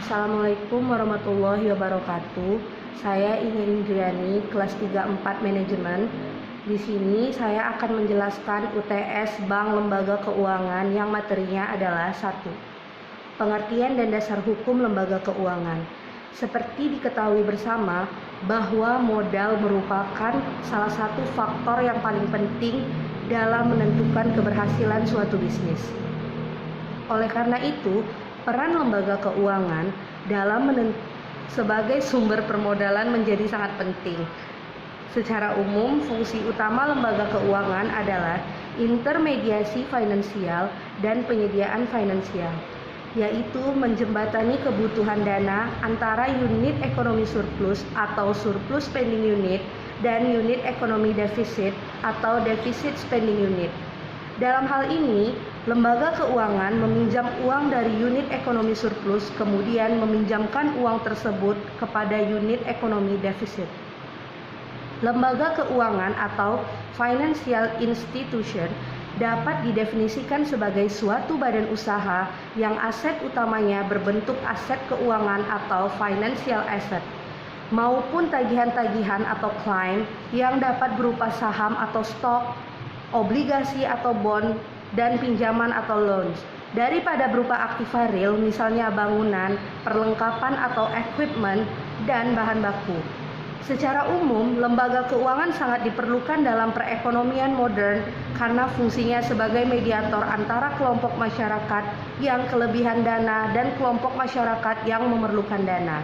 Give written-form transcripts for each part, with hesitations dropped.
Assalamualaikum warahmatullahi wabarakatuh. Saya Ingrid Indriani, kelas 34 Manajemen. Di sini saya akan menjelaskan UTS Bank Lembaga Keuangan yang materinya adalah 1. Pengertian dan dasar hukum lembaga keuangan. Seperti diketahui bersama bahwa modal merupakan salah satu faktor yang paling penting dalam menentukan keberhasilan suatu bisnis. Oleh karena itu, peran lembaga keuangan dalam sebagai sumber permodalan menjadi sangat penting. Secara umum, fungsi utama lembaga keuangan adalah intermediasi finansial dan penyediaan finansial, yaitu menjembatani kebutuhan dana antara unit ekonomi surplus atau surplus spending unit dan unit ekonomi defisit atau deficit spending unit. Dalam hal ini, lembaga keuangan meminjam uang dari unit ekonomi surplus, kemudian meminjamkan uang tersebut kepada unit ekonomi defisit. Lembaga keuangan atau financial institution dapat didefinisikan sebagai suatu badan usaha yang aset utamanya berbentuk aset keuangan atau financial asset, maupun tagihan-tagihan atau klaim yang dapat berupa saham atau stok, obligasi atau bond, dan pinjaman atau loans, daripada berupa aktiva real, misalnya bangunan, perlengkapan atau equipment, dan bahan baku. Secara umum, lembaga keuangan sangat diperlukan dalam perekonomian modern karena fungsinya sebagai mediator antara kelompok masyarakat yang kelebihan dana dan kelompok masyarakat yang memerlukan dana.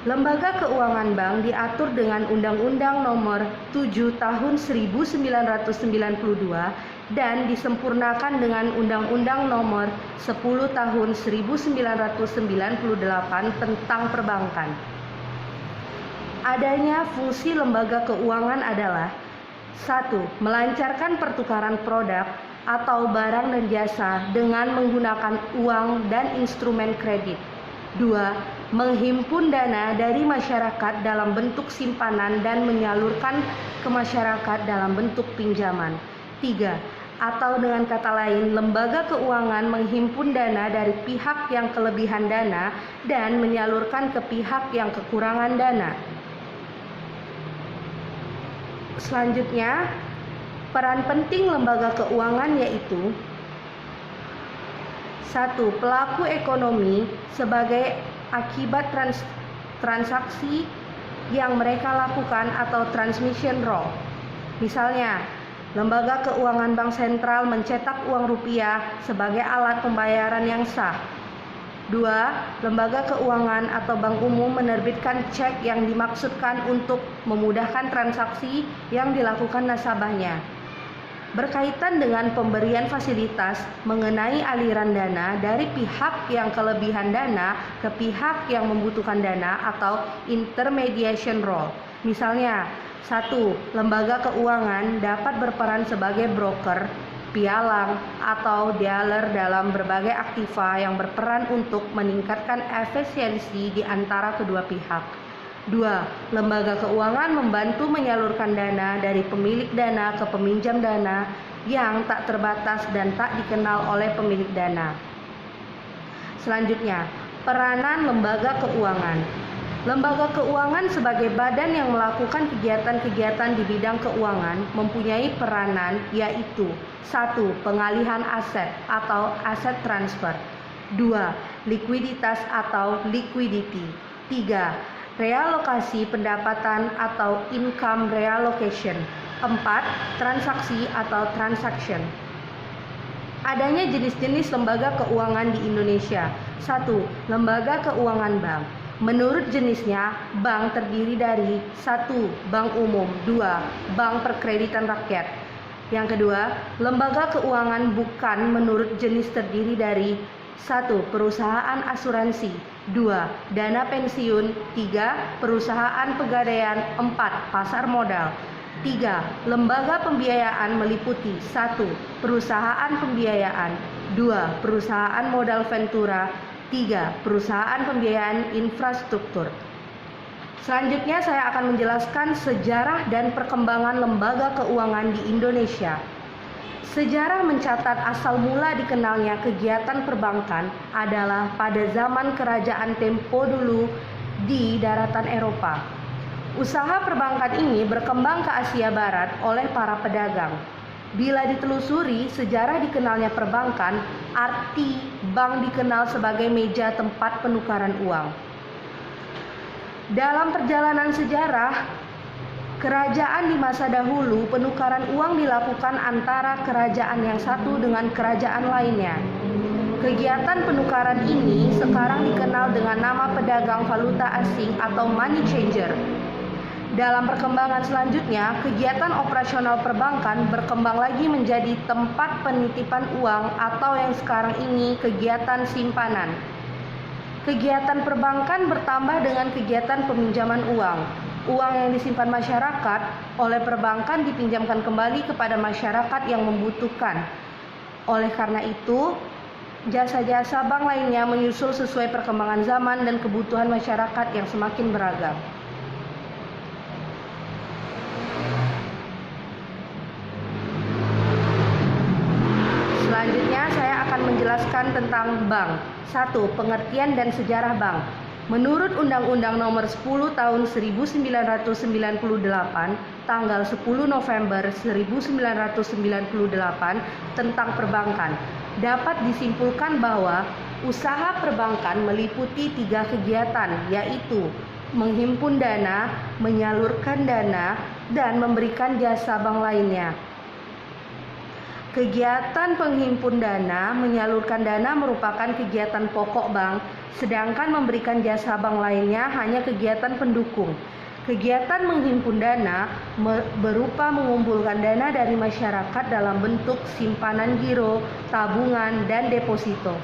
Lembaga keuangan bank diatur dengan Undang-Undang Nomor 7 Tahun 1992 dan disempurnakan dengan Undang-Undang Nomor 10 Tahun 1998 tentang perbankan. Adanya fungsi lembaga keuangan adalah 1. Melancarkan pertukaran produk atau barang dan jasa dengan menggunakan uang dan instrumen kredit. 2. Menghimpun dana dari masyarakat dalam bentuk simpanan dan menyalurkan ke masyarakat dalam bentuk pinjaman. 3. Atau dengan kata lain, lembaga keuangan menghimpun dana dari pihak yang kelebihan dana dan menyalurkan ke pihak yang kekurangan dana. Selanjutnya, peran penting lembaga keuangan yaitu 1. Pelaku ekonomi sebagai akibat transaksi yang mereka lakukan atau transmission role. Misalnya, lembaga keuangan bank sentral mencetak uang rupiah sebagai alat pembayaran yang sah. 2. Lembaga keuangan atau bank umum menerbitkan cek yang dimaksudkan untuk memudahkan transaksi yang dilakukan nasabahnya. Berkaitan dengan pemberian fasilitas mengenai aliran dana dari pihak yang kelebihan dana ke pihak yang membutuhkan dana atau intermediation role. Misalnya, 1. Lembaga keuangan dapat berperan sebagai broker, pialang, atau dealer dalam berbagai aktiva yang berperan untuk meningkatkan efisiensi di antara kedua pihak. 2. Lembaga keuangan membantu menyalurkan dana dari pemilik dana ke peminjam dana yang tak terbatas dan tak dikenal oleh pemilik dana. Selanjutnya, peranan lembaga keuangan. Lembaga keuangan sebagai badan yang melakukan kegiatan-kegiatan di bidang keuangan mempunyai peranan yaitu 1. Pengalihan aset atau aset transfer. 2. Likuiditas atau liquidity. 3. Realokasi pendapatan atau income reallocation. 4. Transaksi atau transaction. Adanya jenis-jenis lembaga keuangan di Indonesia. 1. Lembaga keuangan bank. Menurut jenisnya, bank terdiri dari 1. Bank umum. 2. Bank perkreditan rakyat. Yang kedua, lembaga keuangan bukan menurut jenis terdiri dari 1. Perusahaan asuransi. 2. Dana pensiun. 3. Perusahaan pegadaian. 4. Pasar modal. 3. Lembaga pembiayaan meliputi 1. Perusahaan pembiayaan. 2. Perusahaan modal ventura. 3. Perusahaan pembiayaan infrastruktur. Selanjutnya saya akan menjelaskan sejarah dan perkembangan lembaga keuangan di Indonesia. Sejarah mencatat asal mula dikenalnya kegiatan perbankan adalah pada zaman kerajaan Tempo dulu di daratan Eropa. Usaha perbankan ini berkembang ke Asia Barat oleh para pedagang. Bila ditelusuri sejarah dikenalnya perbankan, arti bank dikenal sebagai meja tempat penukaran uang. Dalam perjalanan sejarah kerajaan di masa dahulu, penukaran uang dilakukan antara kerajaan yang satu dengan kerajaan lainnya. Kegiatan penukaran ini sekarang dikenal dengan nama pedagang valuta asing atau money changer. Dalam perkembangan selanjutnya, kegiatan operasional perbankan berkembang lagi menjadi tempat penitipan uang atau yang sekarang ini kegiatan simpanan. Kegiatan perbankan bertambah dengan kegiatan peminjaman uang. Uang yang disimpan masyarakat oleh perbankan dipinjamkan kembali kepada masyarakat yang membutuhkan. Oleh karena itu, jasa-jasa bank lainnya menyusul sesuai perkembangan zaman dan kebutuhan masyarakat yang semakin beragam. Selanjutnya saya akan menjelaskan tentang bank. 1. Pengertian dan sejarah bank. Menurut Undang-Undang Nomor 10 Tahun 1998, tanggal 10 November 1998 tentang perbankan, dapat disimpulkan bahwa usaha perbankan meliputi 3 kegiatan, yaitu menghimpun dana, menyalurkan dana, dan memberikan jasa bank lainnya. Kegiatan penghimpun dana, menyalurkan dana merupakan kegiatan pokok bank, sedangkan memberikan jasa bank lainnya hanya kegiatan pendukung. Kegiatan menghimpun dana berupa mengumpulkan dana dari masyarakat dalam bentuk simpanan giro, tabungan, dan deposito.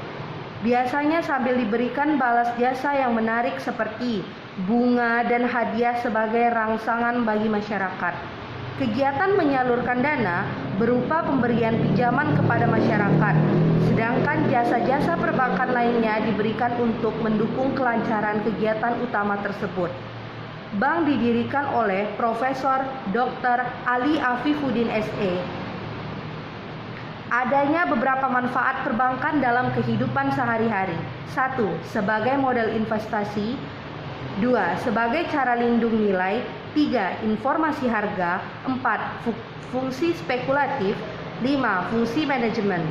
Biasanya sambil diberikan balas jasa yang menarik seperti bunga dan hadiah sebagai rangsangan bagi masyarakat. Kegiatan menyalurkan dana berupa pemberian pinjaman kepada masyarakat, sedangkan jasa-jasa perbankan lainnya diberikan untuk mendukung kelancaran kegiatan utama tersebut. Bank didirikan oleh Profesor Dr. Ali Afifuddin SE. Adanya beberapa manfaat perbankan dalam kehidupan sehari-hari. 1. Sebagai modal investasi. 2. Sebagai cara lindung nilai. 3. Informasi harga. 4. Fungsi spekulatif. 5. Fungsi manajemen.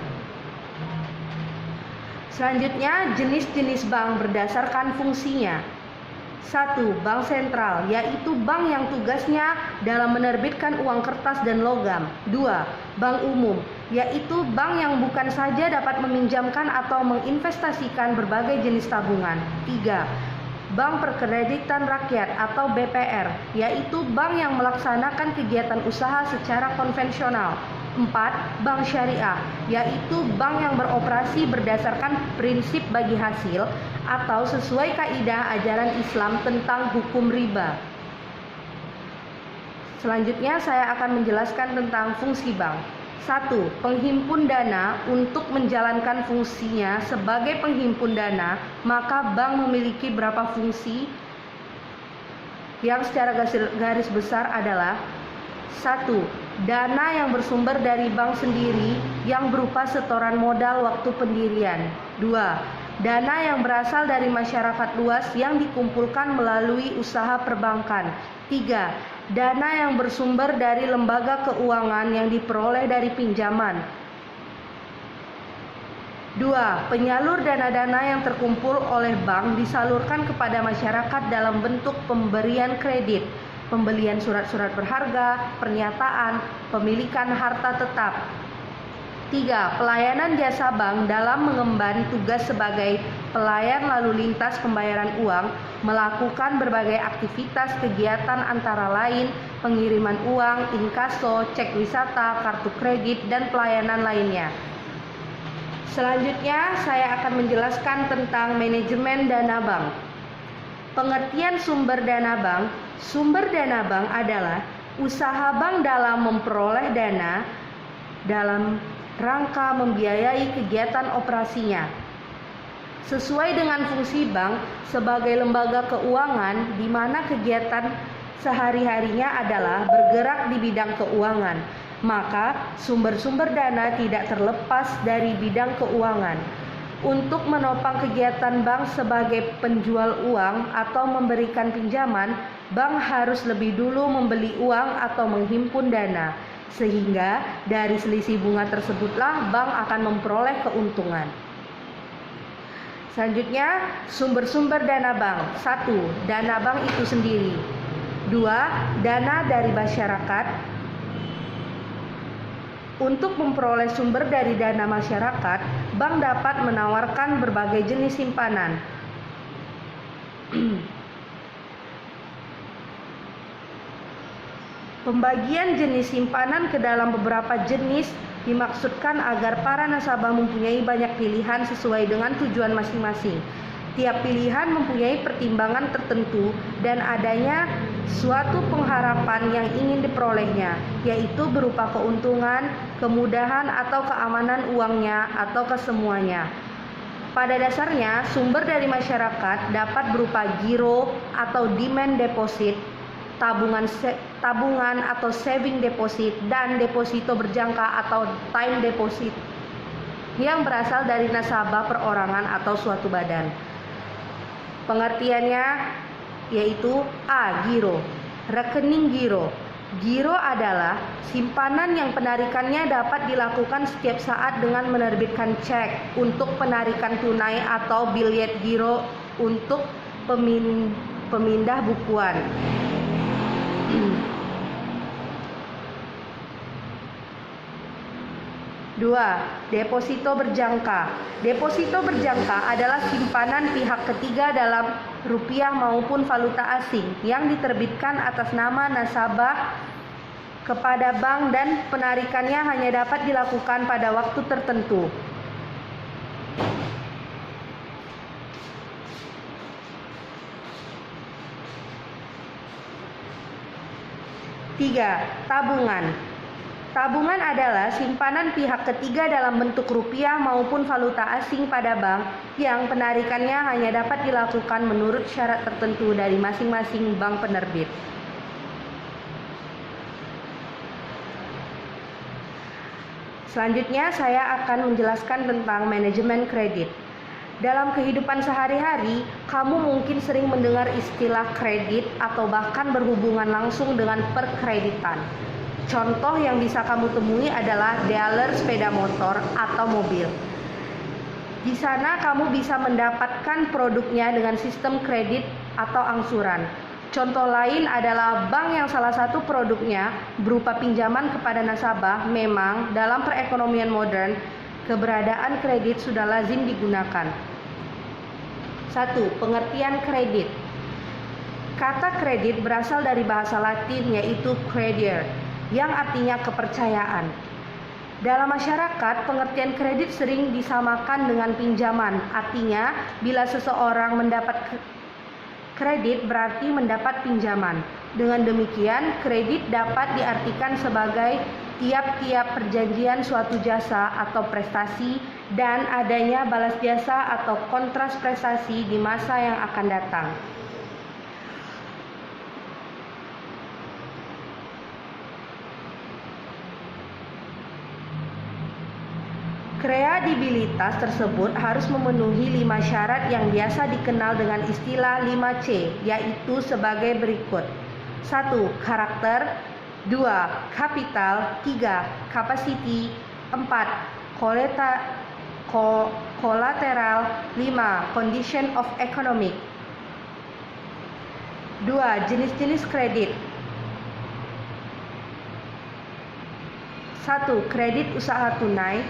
Selanjutnya, jenis-jenis bank berdasarkan fungsinya. 1. Bank sentral, yaitu bank yang tugasnya dalam menerbitkan uang kertas dan logam. 2. Bank umum, yaitu bank yang bukan saja dapat meminjamkan atau menginvestasikan berbagai jenis tabungan. 3. Bank Perkreditan Rakyat atau BPR, yaitu bank yang melaksanakan kegiatan usaha secara konvensional. 4. Bank syariah, yaitu bank yang beroperasi berdasarkan prinsip bagi hasil atau sesuai kaidah ajaran Islam tentang hukum riba. Selanjutnya saya akan menjelaskan tentang fungsi bank. 1. Penghimpun dana. Untuk menjalankan fungsinya sebagai penghimpun dana, maka bank memiliki beberapa fungsi yang secara garis besar adalah: 1. Dana yang bersumber dari bank sendiri yang berupa setoran modal waktu pendirian. 2. Dana yang berasal dari masyarakat luas yang dikumpulkan melalui usaha perbankan. 3. Dana yang bersumber dari lembaga keuangan yang diperoleh dari pinjaman. 2. Penyalur dana-dana yang terkumpul oleh bank disalurkan kepada masyarakat dalam bentuk pemberian kredit, pembelian surat-surat berharga, pernyataan, pemilikan harta tetap. 3. Pelayanan jasa bank dalam mengemban tugas sebagai pelayan lalu lintas pembayaran uang, melakukan berbagai aktivitas kegiatan antara lain pengiriman uang, inkaso, cek wisata, kartu kredit, dan pelayanan lainnya. Selanjutnya saya akan menjelaskan tentang manajemen dana bank. Pengertian sumber dana bank. Sumber dana bank adalah usaha bank dalam memperoleh dana dalam rangka membiayai kegiatan operasinya. Sesuai dengan fungsi bank sebagai lembaga keuangan, di mana kegiatan sehari-harinya adalah bergerak di bidang keuangan, maka sumber-sumber dana tidak terlepas dari bidang keuangan. Untuk menopang kegiatan bank sebagai penjual uang atau memberikan pinjaman, bank harus lebih dulu membeli uang atau menghimpun dana, sehingga dari selisih bunga tersebutlah bank akan memperoleh keuntungan. Selanjutnya, sumber-sumber dana bank. 1. Dana bank itu sendiri. 2. Dana dari masyarakat. Untuk memperoleh sumber dari dana masyarakat, bank dapat menawarkan berbagai jenis simpanan. Pembagian jenis simpanan ke dalam beberapa jenis dimaksudkan agar para nasabah mempunyai banyak pilihan sesuai dengan tujuan masing-masing. Tiap pilihan mempunyai pertimbangan tertentu dan adanya suatu pengharapan yang ingin diperolehnya, yaitu berupa keuntungan, kemudahan atau keamanan uangnya atau kesemuanya. Pada dasarnya, sumber dari masyarakat dapat berupa giro atau demand deposit, tabungan atau saving deposit, dan deposito berjangka atau time deposit yang berasal dari nasabah perorangan atau suatu badan. Pengertiannya yaitu A. Giro. Rekening giro. Giro adalah simpanan yang penarikannya dapat dilakukan setiap saat dengan menerbitkan cek untuk penarikan tunai atau biljet giro untuk pemindah bukuan. 2. Deposito berjangka. Deposito berjangka adalah simpanan pihak ketiga dalam rupiah maupun valuta asing yang diterbitkan atas nama nasabah kepada bank dan penarikannya hanya dapat dilakukan pada waktu tertentu. Tiga, tabungan. Tabungan adalah simpanan pihak ketiga dalam bentuk rupiah maupun valuta asing pada bank yang penarikannya hanya dapat dilakukan menurut syarat tertentu dari masing-masing bank penerbit. Selanjutnya saya akan menjelaskan tentang manajemen kredit. Dalam kehidupan sehari-hari, kamu mungkin sering mendengar istilah kredit atau bahkan berhubungan langsung dengan perkreditan. Contoh yang bisa kamu temui adalah dealer sepeda motor atau mobil. Di sana kamu bisa mendapatkan produknya dengan sistem kredit atau angsuran. Contoh lain adalah bank yang salah satu produknya berupa pinjaman kepada nasabah. Memang dalam perekonomian modern, keberadaan kredit sudah lazim digunakan. 1. Pengertian kredit. Kata kredit berasal dari bahasa Latin yaitu credier, yang artinya kepercayaan. Dalam masyarakat, pengertian kredit sering disamakan dengan pinjaman. Artinya, bila seseorang mendapat kredit berarti mendapat pinjaman. Dengan demikian, kredit dapat diartikan sebagai tiap-tiap perjanjian suatu jasa atau prestasi dan adanya balas jasa atau kontras prestasi di masa yang akan datang. Kredibilitas tersebut harus memenuhi 5 syarat yang biasa dikenal dengan istilah 5C, yaitu sebagai berikut. 1. Karakter. 2. Kapital. 3. Capacity. 4. Collateral. 5. Condition of economic. 2. Jenis-jenis kredit. 1. Kredit usaha tunai,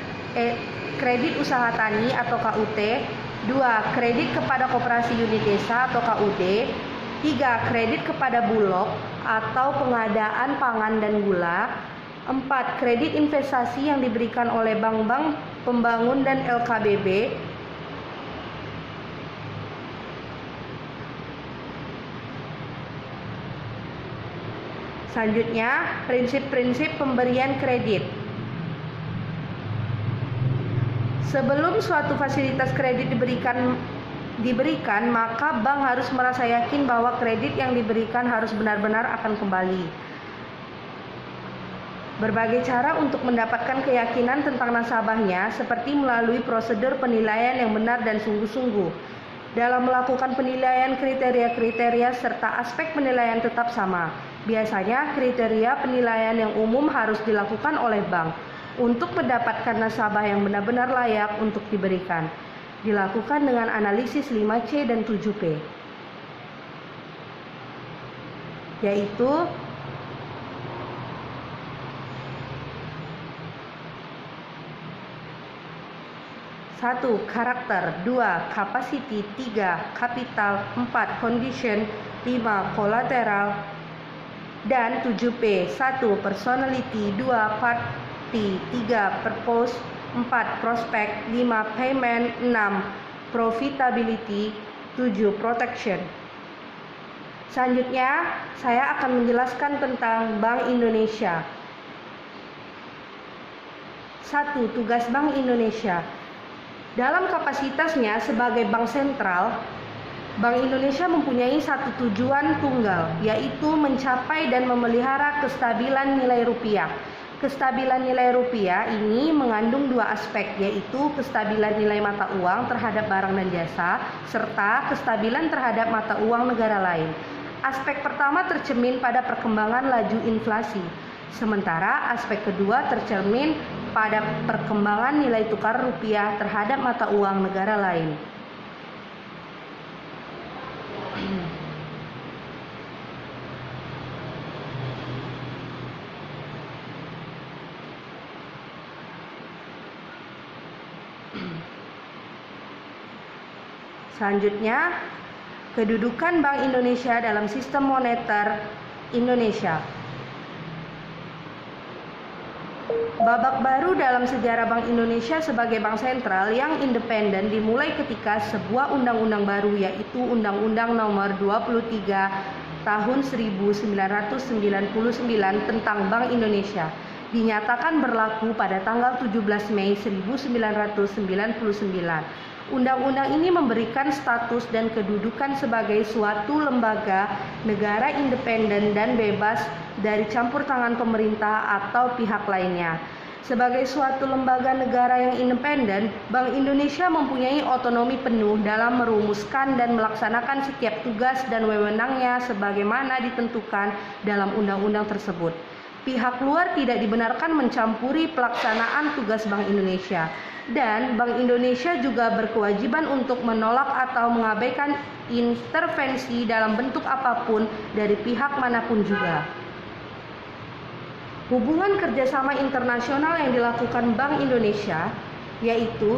kredit usaha tani atau KUT. 2. Kredit kepada koperasi unit desa atau KUD. 3. Kredit kepada bulog atau pengadaan pangan dan gula. 4. Kredit investasi yang diberikan oleh bank-bank pembangun dan LKBB. Selanjutnya, prinsip-prinsip pemberian kredit. Sebelum suatu fasilitas kredit diberikan, maka bank harus merasa yakin bahwa kredit yang diberikan harus benar-benar akan kembali. Berbagai cara untuk mendapatkan keyakinan tentang nasabahnya seperti melalui prosedur penilaian yang benar dan sungguh-sungguh. Dalam melakukan penilaian, kriteria-kriteria serta aspek penilaian tetap sama. Biasanya kriteria penilaian yang umum harus dilakukan oleh bank untuk mendapatkan nasabah yang benar-benar layak untuk diberikan. Dilakukan dengan analisis 5C dan 7P, yaitu 1. Karakter, 2. Capacity, 3. Capital, 4. Condition, 5. Collateral, dan 7P. 1. Personality, 2. Party, 3. Purpose, 4. Prospect, 5. Payment, 6. Profitability, 7. Protection. Selanjutnya, saya akan menjelaskan tentang Bank Indonesia. 1. Tugas Bank Indonesia. Dalam kapasitasnya sebagai bank sentral, Bank Indonesia mempunyai satu tujuan tunggal, yaitu mencapai dan memelihara kestabilan nilai rupiah. Kestabilan nilai rupiah ini mengandung dua aspek, yaitu kestabilan nilai mata uang terhadap barang dan jasa, serta kestabilan terhadap mata uang negara lain. Aspek pertama tercermin pada perkembangan laju inflasi, sementara aspek kedua tercermin pada perkembangan nilai tukar rupiah terhadap mata uang negara lain. Selanjutnya, kedudukan Bank Indonesia dalam sistem moneter Indonesia. Babak baru dalam sejarah Bank Indonesia sebagai bank sentral yang independen dimulai ketika sebuah undang-undang baru, yaitu Undang-Undang Nomor 23 Tahun 1999 tentang Bank Indonesia dinyatakan berlaku pada tanggal 17 Mei 1999. Undang-undang ini memberikan status dan kedudukan sebagai suatu lembaga negara independen dan bebas dari campur tangan pemerintah atau pihak lainnya. Sebagai suatu lembaga negara yang independen, Bank Indonesia mempunyai otonomi penuh dalam merumuskan dan melaksanakan setiap tugas dan wewenangnya sebagaimana ditentukan dalam undang-undang tersebut. Pihak luar tidak dibenarkan mencampuri pelaksanaan tugas Bank Indonesia. Dan Bank Indonesia juga berkewajiban untuk menolak atau mengabaikan intervensi dalam bentuk apapun dari pihak manapun juga. Hubungan kerjasama internasional yang dilakukan Bank Indonesia, yaitu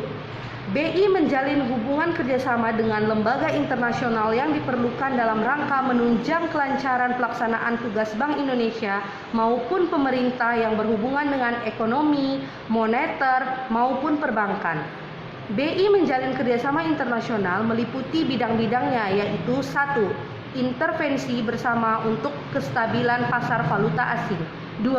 BI menjalin hubungan kerjasama dengan lembaga internasional yang diperlukan dalam rangka menunjang kelancaran pelaksanaan tugas Bank Indonesia maupun pemerintah yang berhubungan dengan ekonomi, moneter, maupun perbankan. BI menjalin kerjasama internasional meliputi bidang-bidangnya, yaitu 1. Intervensi bersama untuk kestabilan pasar valuta asing. 2.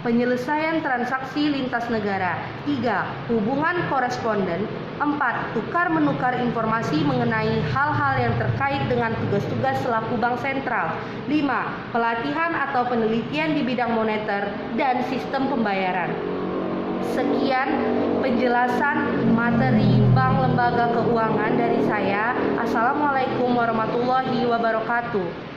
Penyelesaian transaksi lintas negara. 3. Hubungan koresponden. 4. Tukar-menukar informasi mengenai hal-hal yang terkait dengan tugas-tugas selaku bank sentral. 5. Pelatihan atau penelitian di bidang moneter dan sistem pembayaran. Sekian penjelasan materi bank lembaga keuangan dari saya. Assalamualaikum warahmatullahi wabarakatuh.